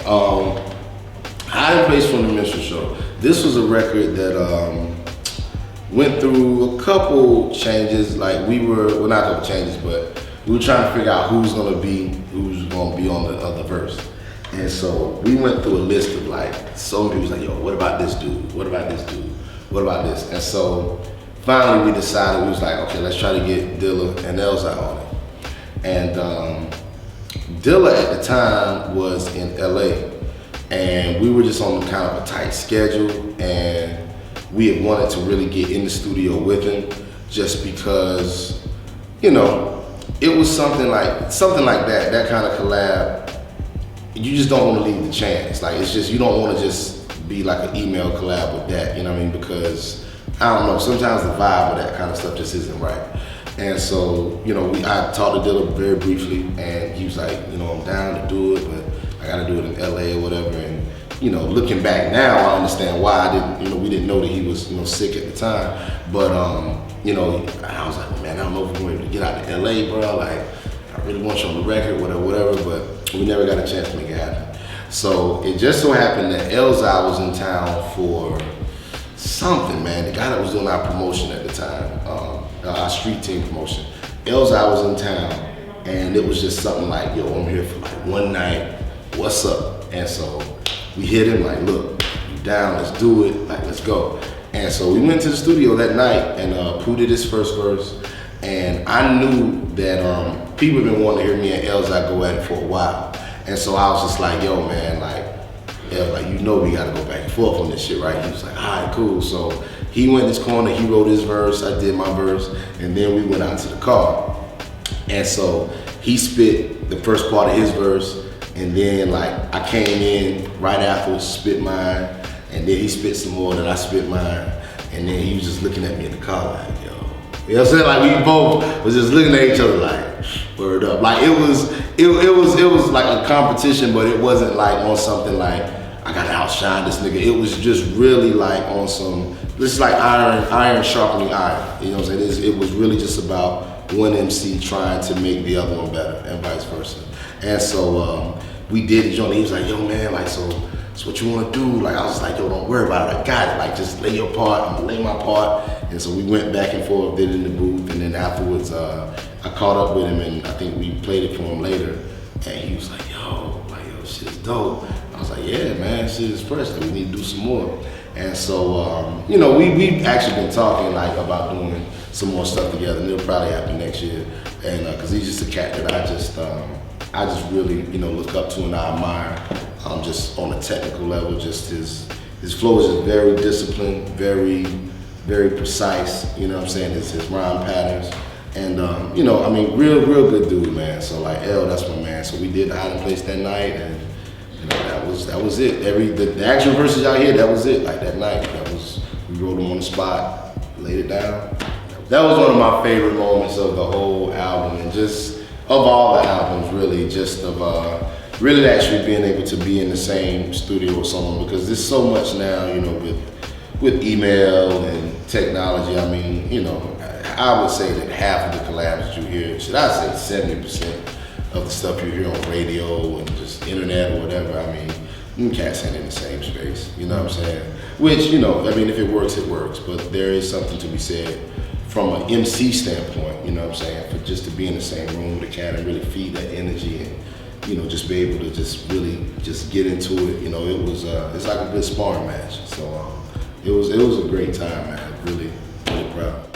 Hiding Place from the Minstrel Show. This was a record that went through a couple changes. Like we were, well, not a couple changes, but we were trying to figure out who's gonna be on the other verse. And so we went through a list of like, so many people was like, yo, what about this dude? What about this dude? What about this? And so finally we decided, we was like, okay, let's try to get Dilla and Elzhi on it. And Dilla at the time was in LA, and we were just on kind of a tight schedule, and we had wanted to really get in the studio with him just because, you know, it was something like that kind of collab. You just don't want to leave the chance. Like, it's just, you don't want to just be like an email collab with that, you know what I mean? Because, I don't know, sometimes the vibe of that kind of stuff just isn't right. And so, you know, I talked to Dilla very briefly, and he was like, you know, I'm down to do it, but I gotta do it in LA or whatever. And, you know, looking back now, I understand why we didn't know that he was, you know, sick at the time. But, you know, I was like, man, I don't know if we're going to get out to LA, bro. Like, I really want you on the record, whatever, but we never got a chance to make it happen. So it just so happened that Elzhi was in town for something, man. The guy that was doing our promotion at the time, our street team promotion. Elzhi was in town, and it was just something like, yo, I'm here for like one night, what's up? And so we hit him like, look, you down, let's do it, like, let's go. And so we went to the studio that night, and Pooh did his first verse, and I knew that people have been wanting to hear me and Elzhi go at it for a while. And so I was just like, yo, man, like, you know we gotta go back and forth on this shit, right? He was like, all right, cool. So he went in his corner, he wrote his verse, I did my verse, and then we went out to the car. And so he spit the first part of his verse, and then like I came in right afterwards, spit mine, and then he spit some more, then I spit mine, and then he was just looking at me in the car like, yo. You know what I'm saying? Like, we both was just looking at each other like, word up. Like, it was like a competition, but it wasn't like on something like, I gotta outshine this nigga. It was just really like on some, this is like iron sharpening iron. You know what I'm saying? It was really just about one MC trying to make the other one better, and vice versa. And so we did it, he was like, yo man, like, so what you wanna do? Like, I was like, yo, don't worry about it, I got it. Like, just lay your part, I'm gonna lay my part. And so we went back and forth, did it in the booth, and then afterwards, I caught up with him, and I think we played it for him later. And he was like, yo, shit's dope. I was like, yeah, man, shit is fresh. Like, we need to do some more. And so, you know, we've actually been talking like about doing some more stuff together, and it'll probably happen next year. And cause he's just a cat that I just really, you know, look up to and I admire. Just on a technical level, just his flow is just very disciplined, very precise. You know what I'm saying? His rhyme patterns. And you know, I mean, real good dude, man. So like, that's my man. So we did the Hiding Place that night, and you know, that was it. The actual verses y'all hear, that was it. Like that night, we wrote them on the spot, laid it down. That was one of my favorite moments of the whole album, and just of all the albums, really, just of really actually being able to be in the same studio with someone, because there's so much now, you know, with email and technology. I mean, you know, I would say that half of the collabs that you hear, should I say 70% of the stuff you hear on radio and just internet or whatever, I mean, you cats ain't in the same space, you know what I'm saying? Which, you know, I mean, if it works, it works, but there is something to be said from an MC standpoint, you know what I'm saying, for just to be in the same room with a cat and really feed that energy and, you know, just be able to just really just get into it. You know, it was it's like a good sparring match. So it was a great time, man. Really proud.